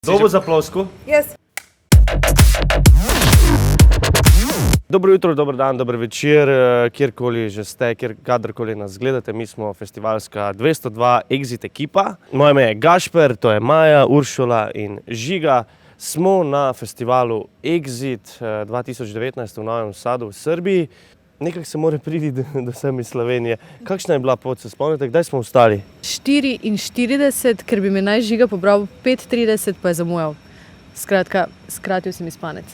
Kdo bo zaploskal? Jaz. Dobro jutro, dober dan, dober večer, kjerkoli že ste, kadarkoli nas gledate. Mi smo festivalska 202 Exit ekipa. Moje ime je Gašper, to je Maja, Uršula in Žiga. Smo na festivalu Exit 2019 v Novem Sadu v Srbiji. Nekako se mora priti do sem iz Slovenije. Kakšna je bila pot, se spomnite, kdaj smo vstali? 44, ker bi me naj Žiga pobral 5:30, pa je zamujal. Skratka, skratil si mi spanec.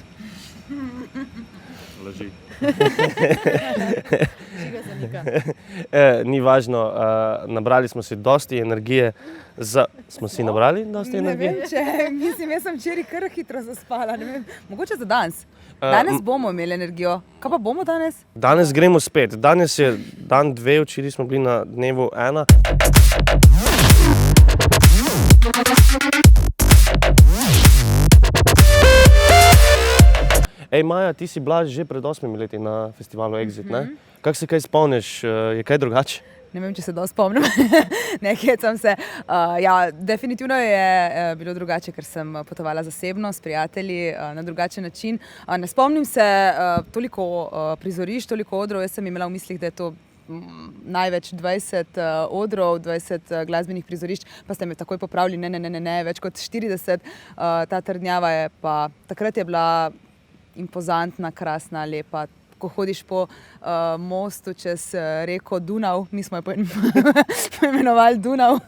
Laži. Žiga zanika. Ni važno, nabrali smo si dosti energije. Smo si nabrali dosti energije? Ne vem, jaz sem včeraj kar hitro zaspala, ne vem. Mogoče za danes. Danes bomo imeli energijo. Kaj pa bomo danes? Danes gremo spet. Danes je dan 2, včeraj smo bili na dnevu 1. Ej, Maja, ti si bila že pred 8 leti na festivalu Exit, ne? Kako se kaj spomniš? Je kaj drugače? Ne vem, če se dosti spomnim. Ne, hecam se. Ja, definitivno je bilo drugače, ker sem potovala zasebno s prijatelji na drugačen način. Ne spomnim se toliko prizorišč, toliko odrov. Jaz sem imela v mislih, da je to največ 20 odrov, 20 glasbenih prizorišč, pa ste me takoj popravili, ne, več kot 40. Ta trdnjava je pa, takrat je bila impozantna, krasna, lepa. Ko hodiš po mostu čez reko Dunav, mi smo jo poimenovali Dunav.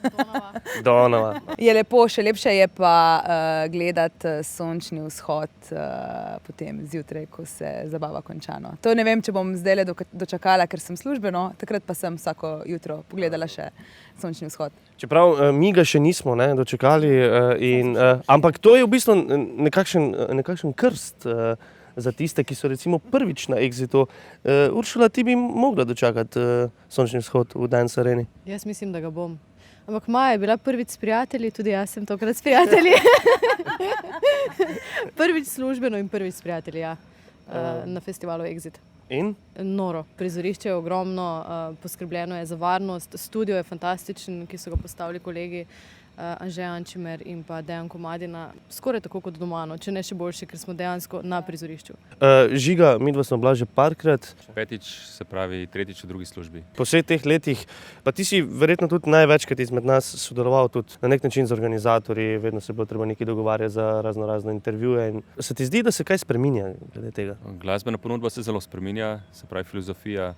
Donava. Je lepo, še lepše je pa gledati sončni vzhod potem zjutraj, ko se zabava konča. To ne vem, če bom zdajle dočakala, ker sem službeno, takrat pa sem vsako jutro pogledala še sončni vzhod. Čeprav mi ga še nismo dočekali, ampak to je v bistvu nekakšen krst za tiste, ki so recimo prvič na Exitu. Uršula, ti bi mogla dočakati sončni vzhod v Dance Areni. Jaz mislim, da ga bom. Ampak Maja je bila prvič s prijatelji, tudi jaz sem tokrat s prijatelji. Prvič službeno in prvič s prijatelji, ja. Na festivalu Exit. In? Noro. Prizorišče je ogromno, poskrbljeno je za varnost, studio je fantastičen, ki so ga postavili kolegi Anže Ančimer in pa Dejan Komadina. Skoraj tako kot doma, če ne še boljše, ker smo dejansko na prizorišču. Žiga, midva smo bila že parkrat. Petič, se pravi tretjič v drugi službi. Po vseh teh letih, pa ti si verjetno tudi največkrat izmed nas sodeloval tudi na nek način z organizatorji, vedno se bo treba nekaj dogovarjati za razne intervjuje. Se ti zdi, da se kaj spreminja glede tega? Glasbena ponudba se zelo spreminja, se pravi filozofija,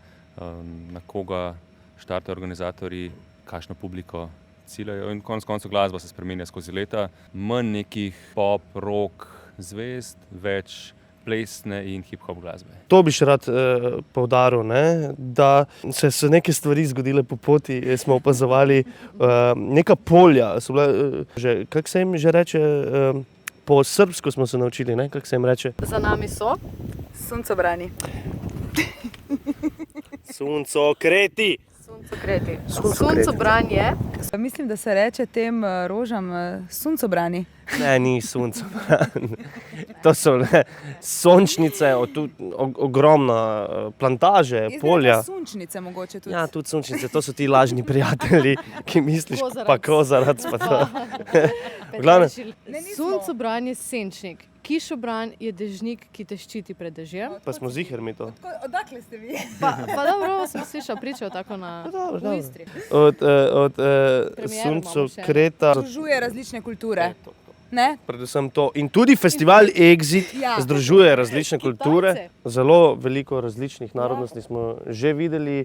na koga štartajo organizatorji, kakšno publiko ciljajo, in konec koncev glasba se spreminja skozi leta. Manj nekih pop, rock zvezd, več plesne in hip-hop glasbe. To bi še rad poudaril, da so neke stvari zgodile po poti, smo opazovali neka polja, so bila, kako se jim že reče, po srbsko smo se naučili, kako se jim reče? Za nami so Suncobrani. Suncokreti. Suncokreti. Suncobranje. Mislim, da se reče tem rožam suncobrani. Ne, ni suncobran. To so sončnice, ogromna plantaže, polja. Izgleda sunčnice mogoče tudi. Ja, tudi sončnice, to so ti lažni prijatelji, ki misliš, pa kozarac pa to. Suncobran je senčnik. Kišobran je dežnik, ki te ščiti pred dežjem. Pa smo ziher mi to. Odakle ste vi? Pa dobro, sem slišal pričo tako v Istri. Od Suncokreta. Združuje različne kulture. Ne? Predvsem to. In tudi festival Exit združuje različne kulture. Kitajce. Zelo veliko različnih narodnosti smo že videli,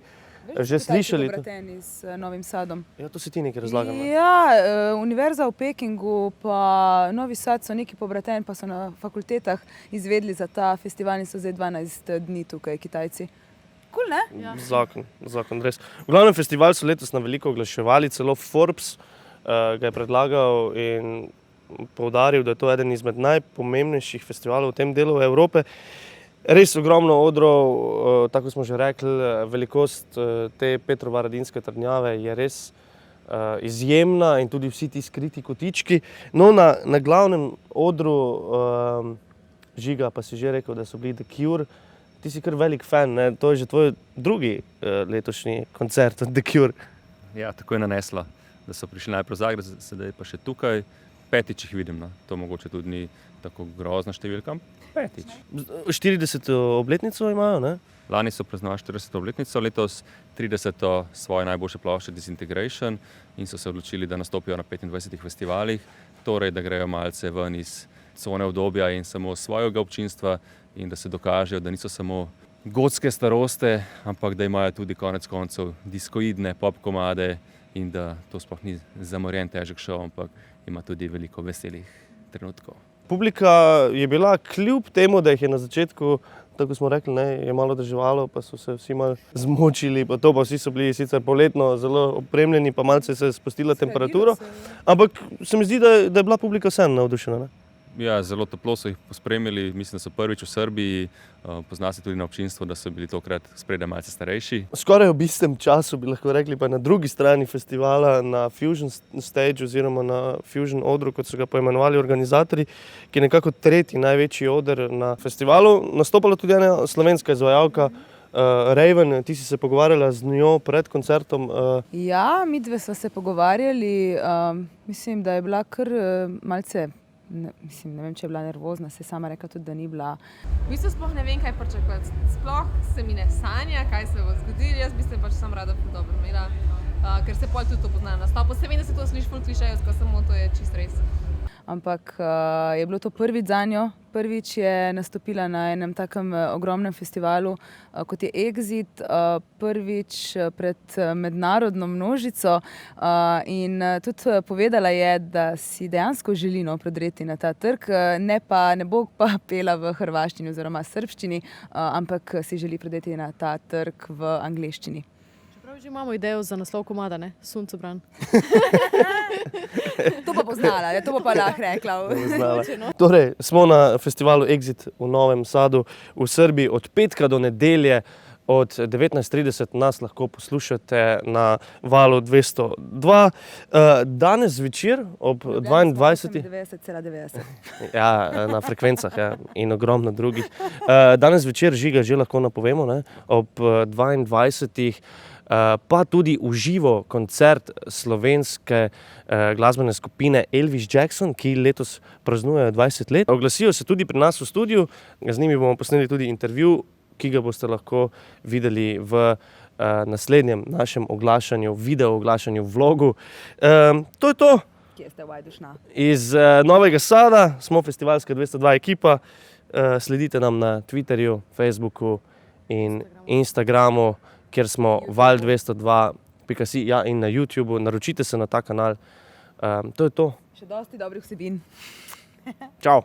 že slišali. Pobrateni s Novim Sadom. Ja, to si ti nekaj razlagal. Ja, Univerza v Pekingu pa Novi Sad so neki pobrateni, pa so na fakultetah izvedli za ta festival in so zdaj 12 dni tukaj Kitajci. Cool, ne? Ja. Zakon, res. V glavnem festival so letos na veliko oglaševali, celo Forbes ga je predlagal in poudaril, da je to eden izmed najpomembnejših festivalov v tem delu Evrope. Res ogromno odrov, tako smo že rekli, velikost te Petrovaradinske trdnjave je res izjemna in tudi vsi ti skriti kotički. No, na glavnem odru, Žiga, pa si že rekel, da so bili The Cure. Ti si kar velik fan, to je že tvoj drugi letošnji koncert od The Cure. Ja, tako je naneslo, da so prišli najprej v Zagreb, sedaj pa še tukaj. 5. jih vidim. No. To mogoče tudi ni tako grozna številka. 5. 40. obletnico imajo, ne? Lani so praznovali 40. obletnico, letos 30. svoje najboljše plošče Disintegration in so se odločili, da nastopijo na 25 festivalih, torej da grejo malce ven iz cone obdobja in samo svojega občinstva in da se dokažejo, da niso samo gotske staroste, ampak da imajo tudi konec koncev diskoidne pop komade in da to sploh ni zamorjen težek šov, ampak ima tudi veliko veselih trenutkov. Publika je bila kljub temu, da jih je na začetku, tako smo rekli, ne, je malo deževalo, pa so se vsi malo zmočili, pa vsi so bili sicer poletno zelo opremljeni, pa malce se je spustila temperatura, ampak se mi zdi, da je bila publika vseeno navdušena. Ne? Ja, zelo toplo so jih pospremili, mislim, da so prvič v Srbiji, pozna se tudi na občinstvu, da so bili tokrat spredaj malce starejši. Skoraj v istem času bi lahko rekli, pa na drugi strani festivala, na Fusion Stage oziroma na Fusion odru, kot so ga poimenovali organizatorji, ki je nekako tretji največji oder na festivalu. Nastopala tudi ena slovenska izvajalka, Raven, ti si se pogovarjala z njo pred koncertom. Ja, midve sva se pogovarjali, mislim, da je bila kar malce. Ne vem, če je bila nervozna, se je sama rekla tudi, da ni bila. V bistvu sploh ne vem, kaj pričakovati. Sploh se mi ne sanja, kaj se bo zgodilo. Jaz bi se pač sam rada dobro imela, ker se pol tudi to pozna na nastopu. Se vem, da se to sliši ful klišejevsko, samo to je čist res. Ampak je bilo to prvič za njo. Prvič je nastopila na enem takem ogromnem festivalu, kot je Exit, prvič pred mednarodno množico in tudi povedala je, da si dejansko želi prodreti na ta trg, ne bo pa pela v hrvaščini oziroma srbščini, ampak si želi prodreti na ta trg v angleščini. Že imamo idejo za naslov komada, ne? Suncobran. To pa poznala, to pa lahko rekla. Torej, smo na festivalu Exit v Novem Sadu v Srbiji od petka do nedelje. Od 19:30 nas lahko poslušate na valu 202. Danes zvečer ob 22. 90,90. Ja, na frekvencah in ogromno drugih. Danes zvečer Žiga že lahko napovemo, ne? Ob 22. Pa tudi v živo koncert slovenske glasbene skupine Elvis Jackson, ki letos praznujejo 20 let. Oglasijo se tudi pri nas v studiu, z njimi bomo posneli tudi intervju, ki ga boste lahko videli v naslednjem našem oglašanju, video oglašanju, vlogu. To je to. Kje ste Vajdušna? Iz Novega Sada smo festivalska 202 ekipa. Sledite nam na Twitterju, Facebooku in Instagramu, kjer smo val202.si, ja, in na YouTubeu. Naročite se na ta kanal. To je to. Še dosti dobrih vsebin. Čau.